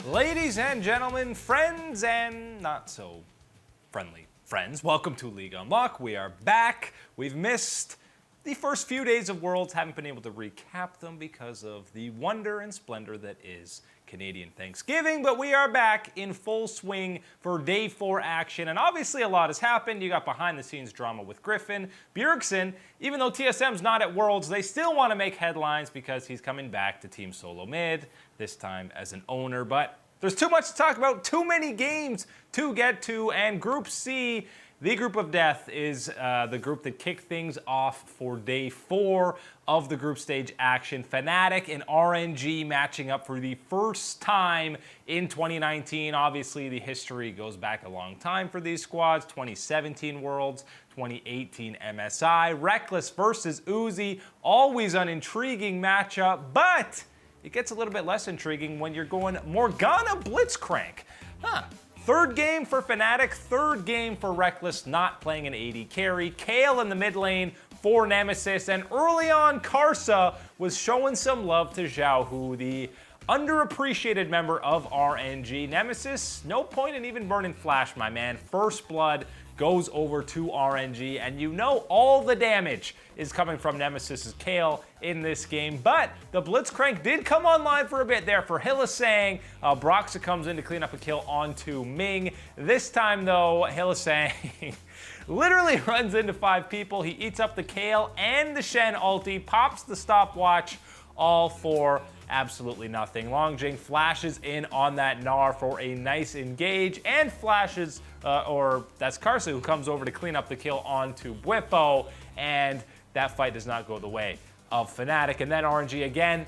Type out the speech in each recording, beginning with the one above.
Ladies and gentlemen, friends and not so friendly friends, welcome to League Unlock. We are back. We've missed the first few days of Worlds, haven't been able to recap them because of the wonder and splendor that is Canadian Thanksgiving, but we are back in full swing for Day 4 action, and obviously a lot has happened. You got behind-the-scenes drama with Griffin. Bjergsen, even though TSM's not at Worlds, they still want to make headlines because he's coming back to Team Solo Mid, this time as an owner, but there's too much to talk about, too many games to get to, and Group C, the group of death, is the group that kicked things off for Day 4 of the group stage action. Fnatic and RNG matching up for the first time in 2019. Obviously, the history goes back a long time for these squads. 2017 Worlds, 2018 MSI. Reckless versus Uzi, always an intriguing matchup, but it gets a little bit less intriguing when you're going Morgana Blitzcrank. Third game for Fnatic, third game for Reckless, not playing an AD carry. Kayle in the mid lane for Nemesis, and early on, Karsa was showing some love to Xiaohu, the underappreciated member of RNG. Nemesis, no point in even burning Flash, my man. First blood goes over to RNG, and you know all the damage is coming from Nemesis's Kayle in this game, but the Blitzcrank did come online for a bit there for Hylissang. Broxah comes in to clean up a kill onto Ming. This time though, Hylissang literally runs into 5 people. He eats up the Kayle and the Shen ulti, pops the stopwatch, all for absolutely nothing. Longjing flashes in on that Gnar for a nice engage, and flashes, that's Karsa who comes over to clean up the kill onto Bwipo, and that fight does not go the way of Fnatic. And then RNG again,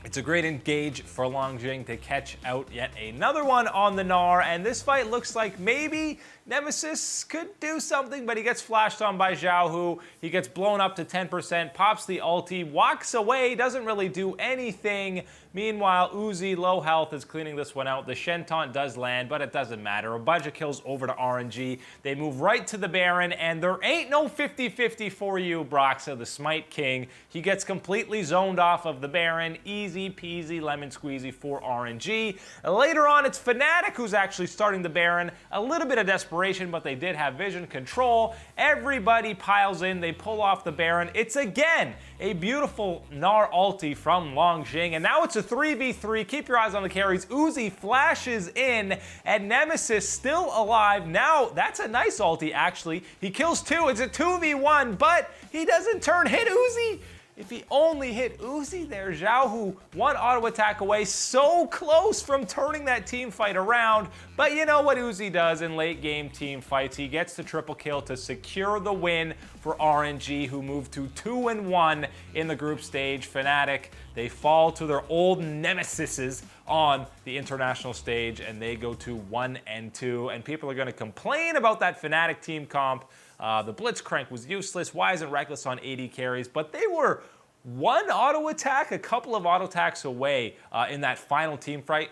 it's a great engage for Longjing to catch out yet another one on the Gnar, and this fight looks like maybe Nemesis could do something, but he gets flashed on by Xiaohu. He gets blown up to 10%, pops the ulti, walks away, doesn't really do anything. Meanwhile, Uzi, low health, is cleaning this one out. The Shen taunt does land, but it doesn't matter. A bunch of kills over to RNG. They move right to the Baron, and there ain't no 50-50 for you, Broxah, the Smite King. He gets completely zoned off of the Baron. Easy peasy lemon squeezy for RNG. Later on, it's Fnatic who's actually starting the Baron. A little bit of desperation, but they did have vision control. Everybody piles in. They pull off the Baron. It's again a beautiful Gnar ulti from Longjing, and now it's a 3v3. Keep your eyes on the carries. Uzi flashes in, and Nemesis still alive. Now, that's a nice ulti, actually. He kills 2. It's a 2v1, but he doesn't hit Uzi. If he only hit Uzi there, Xiaohu, one auto attack away, so close from turning that team fight around. But you know what Uzi does in late game team fights. He gets the triple kill to secure the win for RNG, who moved to 2-1 in the group stage. Fnatic, they fall to their old nemesises on the international stage, and they go to 1-2. And people are going to complain about that Fnatic team comp. The Blitzcrank was useless. Why isn't Reckless on AD carries? But they were one auto attack, a couple of auto attacks away in that final team fight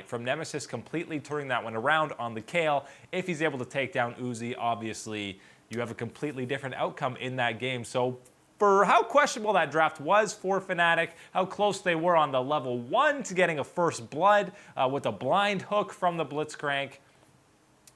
from Nemesis completely turning that one around on the Kayle. If he's able to take down Uzi, obviously you have a completely different outcome in that game. So for how questionable that draft was for Fnatic, how close they were on the level 1 to getting a first blood with a blind hook from the Blitzcrank,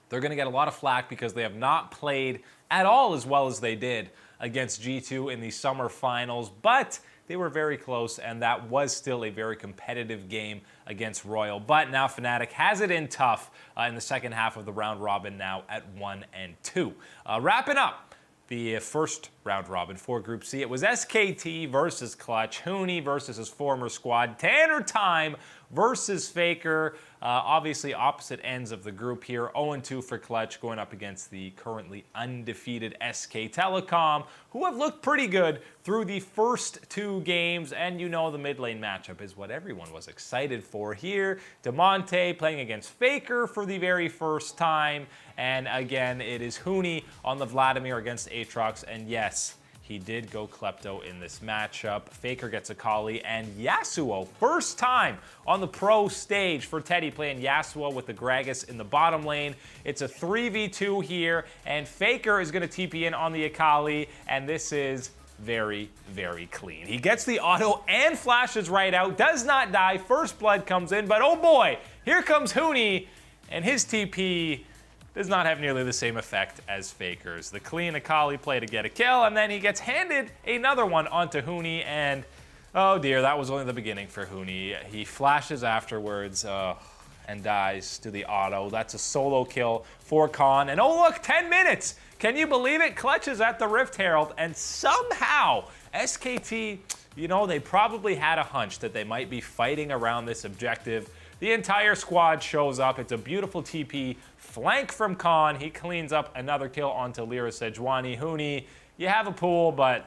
they're going to get a lot of flack because they have not played at all as well as they did against G2 in the summer finals, but they were very close, and that was still a very competitive game against Royal. But now Fnatic has it in tough in the second half of the round robin, now at 1-2. Wrapping up the first round robin for Group C, it was SKT versus Clutch, Huni versus his former squad, Tanner Time versus Faker. Obviously opposite ends of the group here. 0-2 for Clutch, going up against the currently undefeated SK Telecom, who have looked pretty good through the first 2 games. And you know the mid lane matchup is what everyone was excited for here. Damonte playing against Faker for the very first time. And again, it is Huni on the Vladimir against Aatrox. And yes, he did go Klepto in this matchup. Faker gets Akali, and Yasuo, first time on the pro stage for Teddy, playing Yasuo with the Gragas in the bottom lane. It's a 3v2 here, and Faker is going to TP in on the Akali, and this is very, very clean. He gets the auto and flashes right out, does not die. First blood comes in, but oh boy, here comes Huni, and his TP does not have nearly the same effect as Faker's. The clean Akali play to get a kill, and then he gets handed another one onto Huni, and oh dear, that was only the beginning for Huni. He flashes afterwards and dies to the auto. That's a solo kill for Khan, and oh look, 10 minutes! Can you believe it? Clutch is at the Rift Herald, and somehow SKT, you know, they probably had a hunch that they might be fighting around this objective. The entire squad shows up. It's a beautiful TP flank from Khan. He cleans up another kill onto Lira Sejuani. Huni, you have a pool, but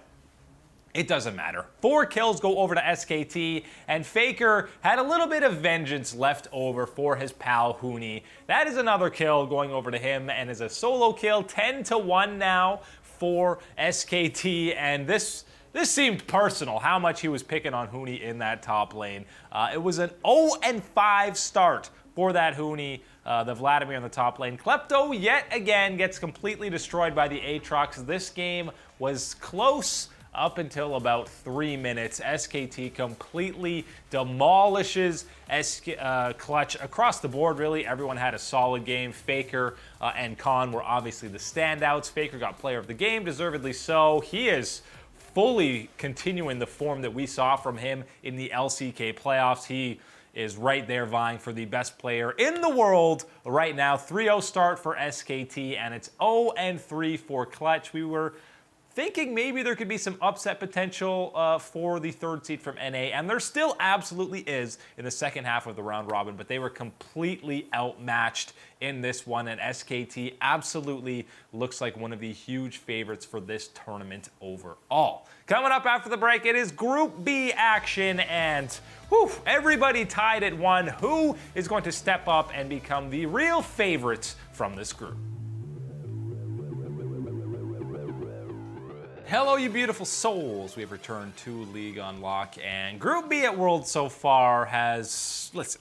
it doesn't matter. 4 kills go over to SKT, and Faker had a little bit of vengeance left over for his pal Huni. That is another kill going over to him, and is a solo kill, 10-1 now for SKT, and this seemed personal, how much he was picking on Huni in that top lane. It was an 0-5 start for that Huni, the Vladimir in the top lane. Klepto, yet again, gets completely destroyed by the Aatrox. This game was close up until about 3 minutes. SKT completely demolishes Clutch across the board, really. Everyone had a solid game. Faker and Khan were obviously the standouts. Faker got player of the game, deservedly so. He is fully continuing the form that we saw from him in the LCK playoffs. He is right there vying for the best player in the world right now. 3-0 start for SKT, and it's 0-3 for Clutch. We were thinking maybe there could be some upset potential for the 3rd seed from NA, and there still absolutely is in the second half of the round robin, but they were completely outmatched in this one, and SKT absolutely looks like one of the huge favorites for this tournament overall. Coming up after the break, it is Group B action, and everybody tied at 1. Who is going to step up and become the real favorites from this group? Hello, you beautiful souls. We have returned to League Unlock, and Group B at Worlds so far has, listen,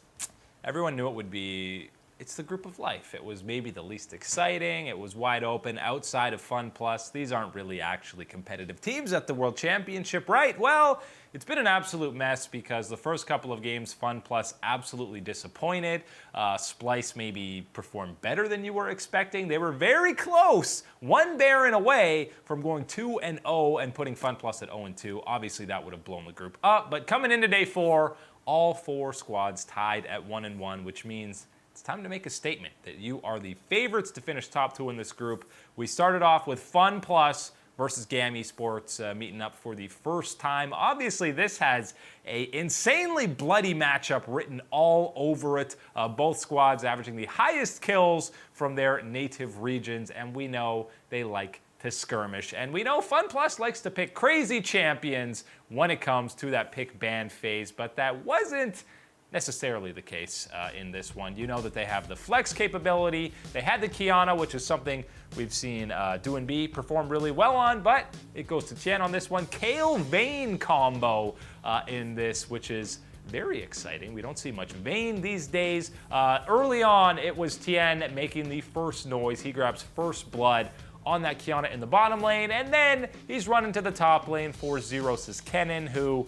everyone knew it would be, it's the group of life. It was maybe the least exciting. It was wide open outside of Fun Plus. These aren't really actually competitive teams at the World Championship, right? Well, it's been an absolute mess because the first couple of games, Fun Plus absolutely disappointed. Splyce maybe performed better than you were expecting. They were very close, one Baron away from going 2-0 and putting Fun Plus at 0-2. Obviously, that would have blown the group up. But coming into day 4, all 4 squads tied at 1-1, which means it's time to make a statement that you are the favorites to finish top 2 in this group. We started off with Fun Plus versus GAM Esports meeting up for the first time. Obviously, this has an insanely bloody matchup written all over it. Both squads averaging the highest kills from their native regions, and we know they like to skirmish. And we know Fun Plus likes to pick crazy champions when it comes to that pick ban phase, but that wasn't necessarily the case in this one. You know that they have the flex capability. They had the Qiyana, which is something we've seen Doinb perform really well on, but it goes to Tien on this one. Kayle Vayne combo in this, which is very exciting. We don't see much Vayne these days. Early on, it was Tien making the first noise. He grabs first blood on that Qiyana in the bottom lane, and then he's running to the top lane for Zeros' Kennen, who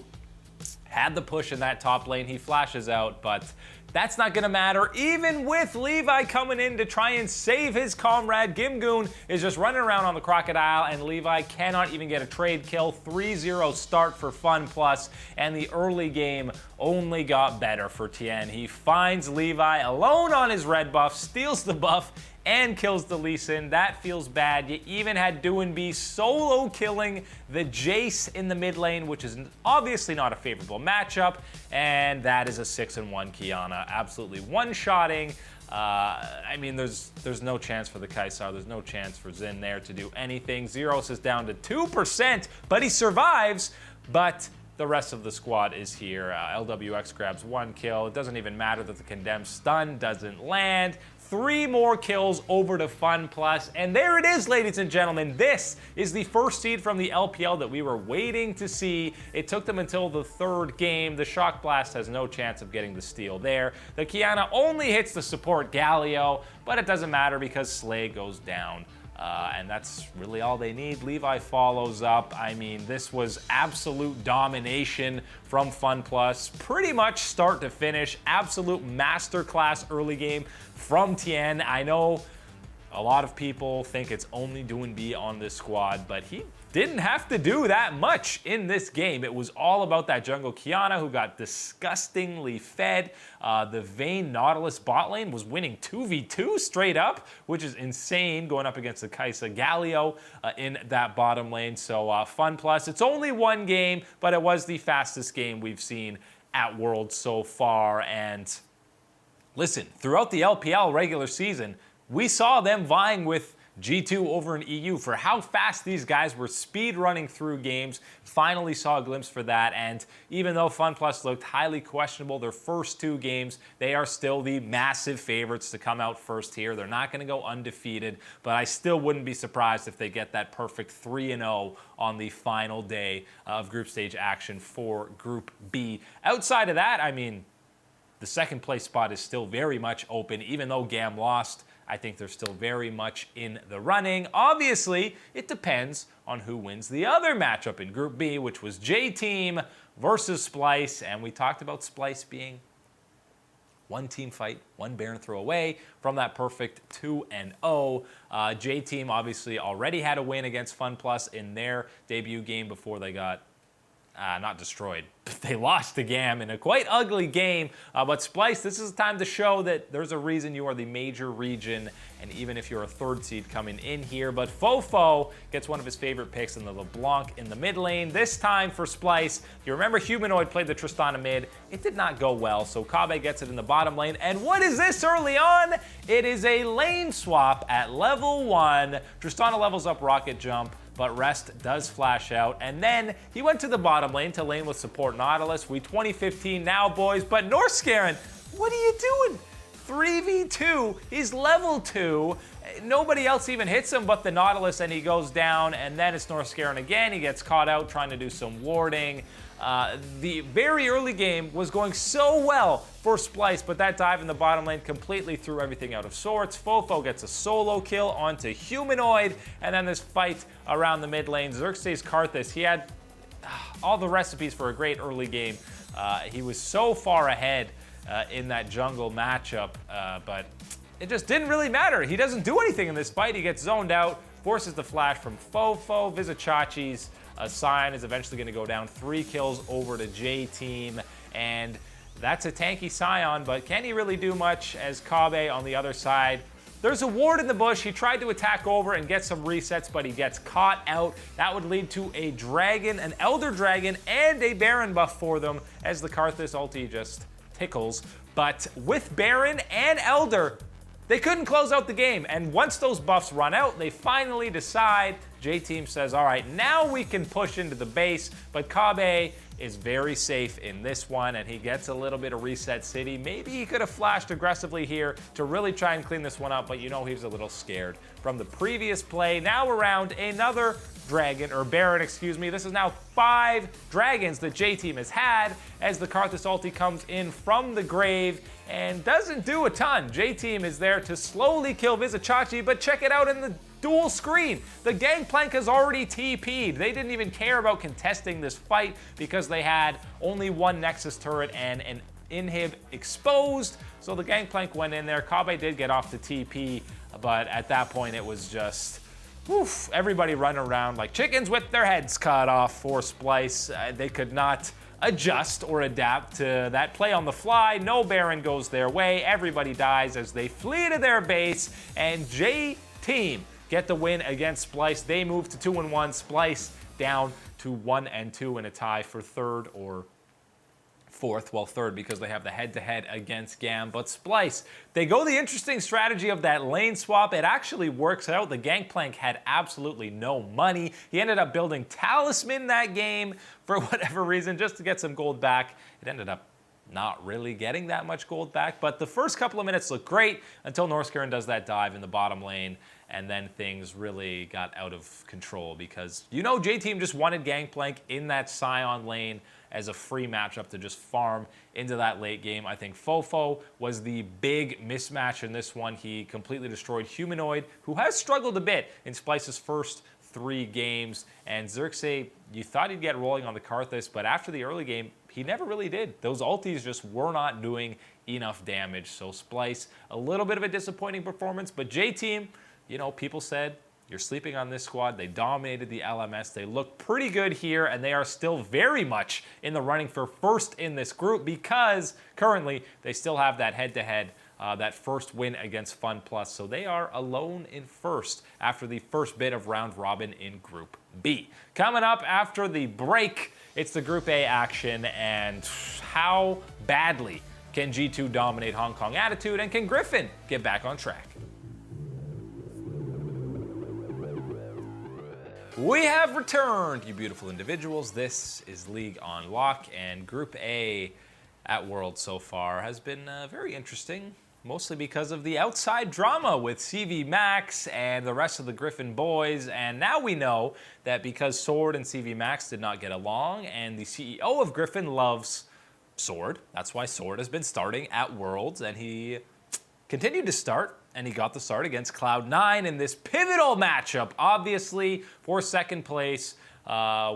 had the push in that top lane. He flashes out, but that's not going to matter. Even with Levi coming in to try and save his comrade, Gimgoon is just running around on the Crocodile, and Levi cannot even get a trade kill. 3-0 start for Fun Plus, and the early game only got better for Tien. He finds Levi alone on his red buff, steals the buff, and kills the Lee Sin. That feels bad. You even had Doinb solo killing the Jace in the mid lane, which is obviously not a favorable matchup, and that is a 6-1 Qiyana. Absolutely one-shotting. I mean, there's no chance for the Kaisar. There's no chance for Xin there to do anything. Zeros is down to 2%, but he survives. But the rest of the squad is here. LWX grabs 1 kill. It doesn't even matter that the condemned stun doesn't land. 3 more kills over to Fun Plus, and there it is, ladies and gentlemen. This is the first seed from the LPL that we were waiting to see. It took them until the 3rd game. The Shock Blast has no chance of getting the steal there. The Qiyana only hits the support Galio, but it doesn't matter because Slay goes down. And that's really all they need. Levi follows up. I mean, this was absolute domination from FunPlus. Pretty much start to finish. Absolute masterclass early game from Tien. I know a lot of people think it's only Doinb on this squad, but he didn't have to do that much in this game. It was all about that jungle Qiyana, who got disgustingly fed. The Vayne Nautilus bot lane was winning 2v2 straight up, which is insane, going up against the Kai'Sa Galio in that bottom lane. So FunPlus, it's only one game, but it was the fastest game we've seen at Worlds so far. And listen, throughout the LPL regular season, we saw them vying with G2 over in EU for how fast these guys were speed running through games. Finally saw a glimpse for that, and even though FunPlus looked highly questionable their first two games, they are still the massive favorites to come out first here. They're not going to go undefeated, but I still wouldn't be surprised if they get that perfect 3-0 on the final day of group stage action for Group B. Outside of that, I mean, the second place spot is still very much open, even though GAM lost. I think they're still very much in the running. Obviously, it depends on who wins the other matchup in Group B, which was J-Team versus Splyce. And we talked about Splyce being one team fight, one Baron throw away from that perfect 2-0. J-Team obviously already had a win against FunPlus in their debut game before they got not destroyed. They lost to GAM in a quite ugly game. But Splyce, this is the time to show that there's a reason you are the major region, and even if you're a third seed coming in here. But Fofo gets one of his favorite picks in the LeBlanc in the mid lane. This time for Splyce, you remember Humanoid played the Tristana mid. It did not go well, so Kobbe gets it in the bottom lane. And what is this early on? It is a lane swap at level 1. Tristana levels up Rocket Jump, but Rest does flash out. And then he went to the bottom lane to lane with support Nautilus. We 2015 now, boys, but Norskeren, what are you doing? 3v2, he's level 2. Nobody else even hits him but the Nautilus, and he goes down, and then it's Norskeren again. He gets caught out trying to do some warding. The very early game was going so well for Splyce, but that dive in the bottom lane completely threw everything out of sorts. Fofo gets a solo kill onto Humanoid, and then this fight around the mid lane. Xerxes Karthus, he had all the recipes for a great early game. He was so far ahead in that jungle matchup, but it just didn't really matter. He doesn't do anything in this fight. He gets zoned out, forces the flash from Fofo. Vizicsacsi's Sion is eventually going to go down. 3 kills over to J-Team, and that's a tanky Sion, but can he really do much as Kobbe on the other side? There's a ward in the bush. He tried to attack over and get some resets, but he gets caught out. That would lead to a dragon, an Elder Dragon, and a Baron buff for them as the Karthus ulti just tickles. But with Baron and Elder, they couldn't close out the game, and once those buffs run out, they finally decide. J-Team says, all right, now we can push into the base, but Kobbe is very safe in this one, and he gets a little bit of Reset City. Maybe he could have flashed aggressively here to really try and clean this one up, but you know he was a little scared from the previous play. Now around another dragon, or Baron, excuse me. This is now 5 dragons that J-Team has had as the Karthus ulti comes in from the grave and doesn't do a ton. J-Team is there to slowly kill Vizicsacsi, but check it out in the dual screen. The Gangplank has already TP'd. They didn't even care about contesting this fight because they had only one Nexus turret and an inhib exposed. So the Gangplank went in there. Kobbe did get off the TP, but at that point it was just oof, everybody running around like chickens with their heads cut off for Splyce. They could not adjust or adapt to that play on the fly. No Baron goes their way. Everybody dies as they flee to their base, and J-Team get the win against Splyce. They move to 2-1. Splyce down to 1-2 in a tie for third or fourth. Well, third because they have the head-to-head against GAM. But Splyce, they go the interesting strategy of that lane swap. It actually works out. The Gangplank had absolutely no money. He ended up building Talisman that game for whatever reason just to get some gold back. It ended up not really getting that much gold back. But the first couple of minutes looked great until Northscarin does that dive in the bottom lane. And then things really got out of control because, J-Team just wanted Gangplank in that Scion lane as a free matchup to just farm into that late game. I think Fofo was the big mismatch in this one. He completely destroyed Humanoid, who has struggled a bit in Splyce's first 3 games. And Xerxes, you thought he'd get rolling on the Karthus, but after the early game, he never really did. Those ultis just were not doing enough damage. So Splyce, a little bit of a disappointing performance, but J-Team, people said, you're sleeping on this squad. They dominated the LMS. They look pretty good here, and they are still very much in the running for first in this group because currently they still have that head-to-head, that first win against FunPlus. So they are alone in first after the first bit of round robin in Group B. Coming up after the break, it's the Group A action, and how badly can G2 dominate Hong Kong Attitude, and can Griffin get back on track? We have returned, you beautiful individuals. This is League on Lock, and Group A at Worlds so far has been very interesting, mostly because of the outside drama with CV Max and the rest of the Griffin boys. And now we know that because Sword and CV Max did not get along, and the CEO of Griffin loves Sword, that's why Sword has been starting at Worlds, and he continued to start, and he got the start against Cloud9 in this pivotal matchup, obviously, for second place,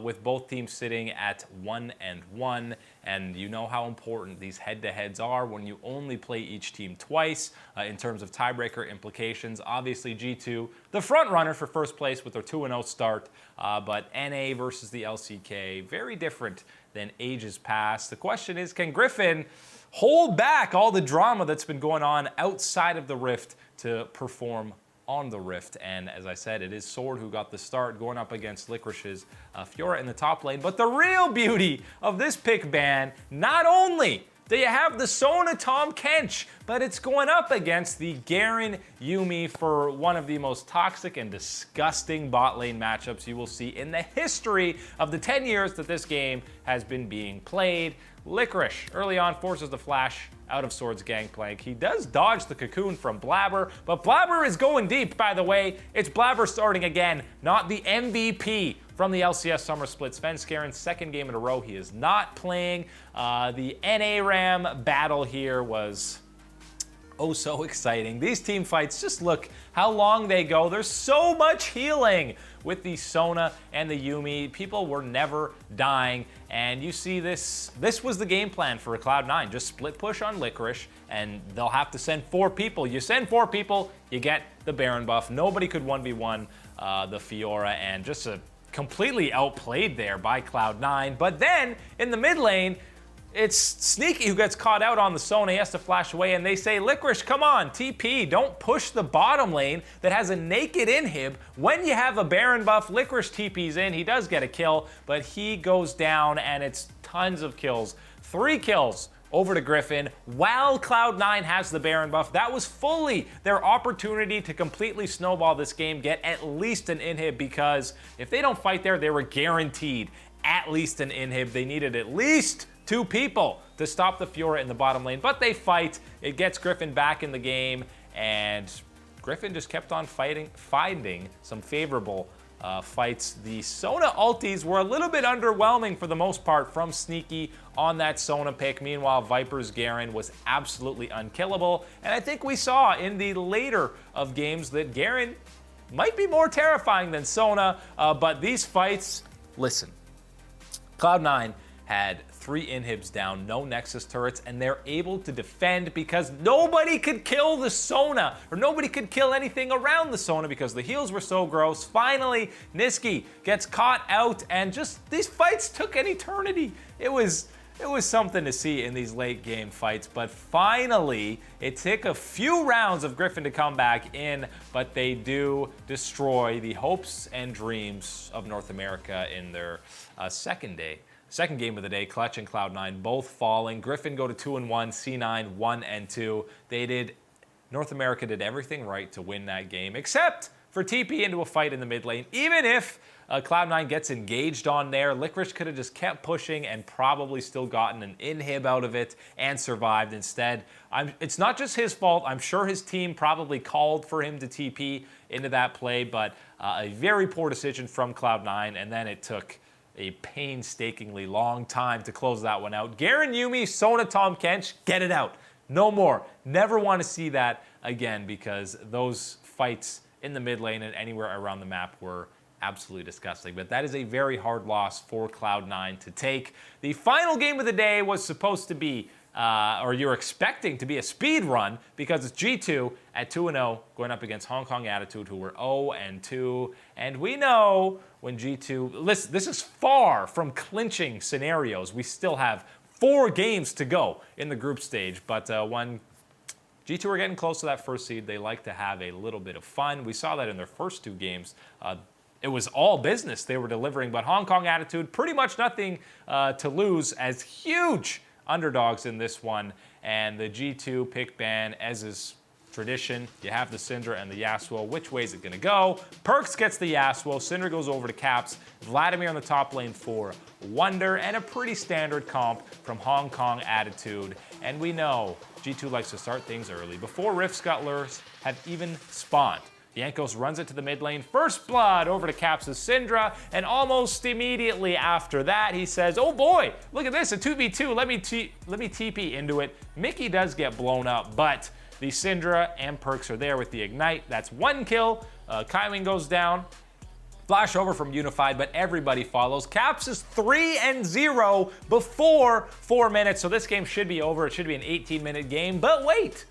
with both teams sitting at 1-1. And you know how important these head-to-heads are when you only play each team twice in terms of tiebreaker implications. Obviously, G2, the front runner for first place with their 2-0 start, but NA versus the LCK, very different than ages past. The question is, can Griffin hold back all the drama that's been going on outside of the Rift to perform on the Rift? And as I said, it is Sword who got the start, going up against Licorice's Fiora in the top lane. But the real beauty of this pick ban, not only do you have the Sona Tahm Kench, but it's going up against the Garen Yuumi for one of the most toxic and disgusting bot lane matchups you will see in the history of the 10 years that this game has been being played. Licorice early on forces the flash out of Sword's Gangplank. He does dodge the cocoon from Blabber, but Blabber is going deep, by the way. It's Blabber starting again, not the MVP from the LCS Summer Split. Svenskaren's second game in a row. He is not playing. The NA Ram battle here was oh so exciting. These team fights, just look how long they go. There's so much healing with the Sona and the Yuumi. People were never dying. And you see this was the game plan for Cloud9. Just split push on Licorice, and they'll have to send 4 people. You send 4 people, you get the Baron buff. Nobody could 1v1 the Fiora, and just a completely outplayed there by Cloud9. But then in the mid lane, it's Sneaky who gets caught out on the Sona. He has to flash away, and they say, Licorice, come on, TP. Don't push the bottom lane that has a naked inhib. When you have a Baron buff, Licorice TP's in. He does get a kill, but he goes down, and it's tons of kills. 3 kills over to Griffin while Cloud9 has the Baron buff. That was fully their opportunity to completely snowball this game, get at least an inhib, because if they don't fight there, they were guaranteed at least an inhib. They needed at least 2 people to stop the Fiora in the bottom lane, but they fight. It gets Griffin back in the game, and Griffin just kept on finding some favorable fights. The Sona ultis were a little bit underwhelming for the most part from Sneaky on that Sona pick. Meanwhile, Viper's Garen was absolutely unkillable, and I think we saw in the later of games that Garen might be more terrifying than Sona, but these fights, listen, Cloud9 had 3 inhibs down, no Nexus turrets, and they're able to defend because nobody could kill the Sona, or nobody could kill anything around the Sona because the heals were so gross. Finally, Nisqy gets caught out, and just these fights took an eternity. It was something to see in these late game fights, but finally, it took a few rounds of Griffin to come back in, but they do destroy the hopes and dreams of North America in their second game of the day. Clutch and Cloud9 both falling. Griffin go to 2-1, C9 1-2. North America did everything right to win that game, except for TP into a fight in the mid lane. Even if Cloud9 gets engaged on there, Licorice could have just kept pushing and probably still gotten an inhib out of it and survived instead. It's not just his fault. I'm sure his team probably called for him to TP into that play, but a very poor decision from Cloud9, and then it took a painstakingly long time to close that one out. Garen Yuumi, Sona Tahm Kench, get it out. No more. Never want to see that again, because those fights in the mid lane and anywhere around the map were absolutely disgusting. But that is a very hard loss for Cloud9 to take. The final game of the day was supposed to be, or you're expecting to be, a speed run, because it's G2 at 2-0 going up against Hong Kong Attitude, who were 0-2. And we know when G2, listen, this is far from clinching scenarios. We still have 4 games to go in the group stage, but when G2 are getting close to that first seed, they like to have a little bit of fun. We saw that in their first 2 games. It was all business they were delivering, but Hong Kong Attitude, pretty much nothing to lose, as huge underdogs in this one. And the G2 pick ban, as is tradition, you have the Syndra and the Yasuo. Which way is it going to go? Perkz gets the Yasuo. Syndra goes over to Caps. Vladimir on the top lane for Wunder, and a pretty standard comp from Hong Kong Attitude. And we know G2 likes to start things early, before Rift Scuttlers have even spawned. Jankos runs it to the mid lane. First blood over to Caps' Syndra, and almost immediately after that, he says, oh boy, look at this, a 2v2, let me TP into it. Mickey does get blown up, but the Syndra and Perkz are there with the Ignite. That's 1 kill. Kaiwing goes down. Flash over from Unified, but everybody follows. Caps is 3-0 before 4 minutes, so this game should be over. It should be an 18-minute game, but wait.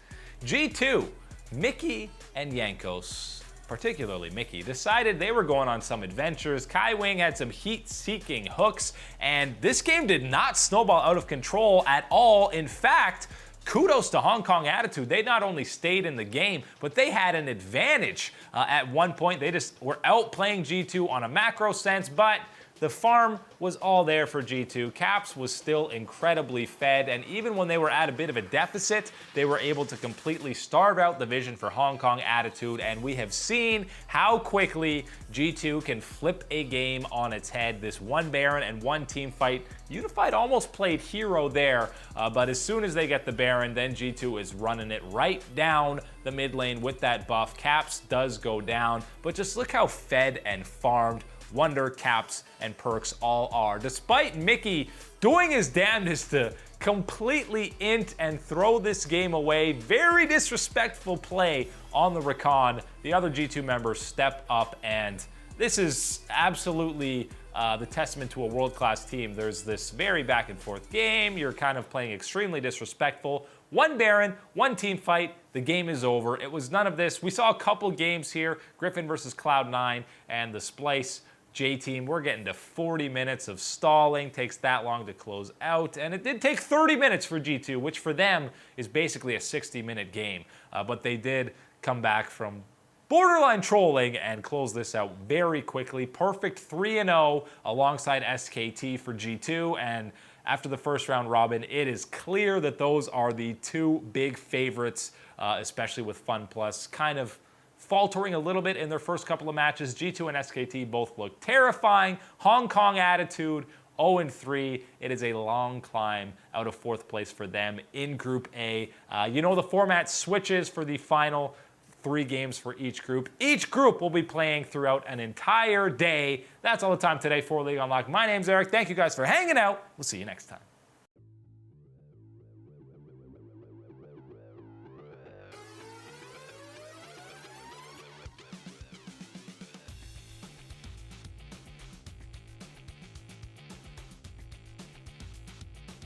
G2, Mickey and Jankos, particularly Mickey, decided they were going on some adventures. Kaiwing had some heat-seeking hooks, and this game did not snowball out of control at all. In fact, kudos to Hong Kong Attitude. They not only stayed in the game, but they had an advantage. At one point, they just were outplaying G2 on a macro sense, but the farm was all there for G2. Caps was still incredibly fed, and even when they were at a bit of a deficit, they were able to completely starve out the vision for Hong Kong Attitude, and we have seen how quickly G2 can flip a game on its head. This 1 Baron and 1 team fight, Unified almost played hero there, but as soon as they get the Baron, then G2 is running it right down the mid lane with that buff. Caps does go down, but just look how fed and farmed Wunder, Caps, and Perkz all are. Despite Mickey doing his damnedest to completely int and throw this game away, very disrespectful play on the Rakan. The other G2 members step up, and this is absolutely the testament to a world-class team. There's this very back and forth game. You're kind of playing extremely disrespectful. 1 Baron, 1 team fight, the game is over. It was none of this. We saw a couple games here, Griffin versus Cloud9 and the Splice J-Team. We're getting to 40 minutes of stalling, takes that long to close out, and it did take 30 minutes for G2, which for them is basically a 60-minute game. But they did come back from borderline trolling and close this out very quickly. Perfect 3-0 alongside SKT for G2, and after the first round robin, it is clear that those are the 2 big favorites, especially with Fun Plus kind of faltering a little bit in their first couple of matches. G2 and SKT both look terrifying. Hong Kong Attitude 0-3. It is a long climb out of 4th place for them in Group A. You know the format switches for the final 3 games for each group. Each group will be playing throughout an entire day. That's all the time today for League Unlocked. My name's Eric. Thank you guys for hanging out. We'll see you next time.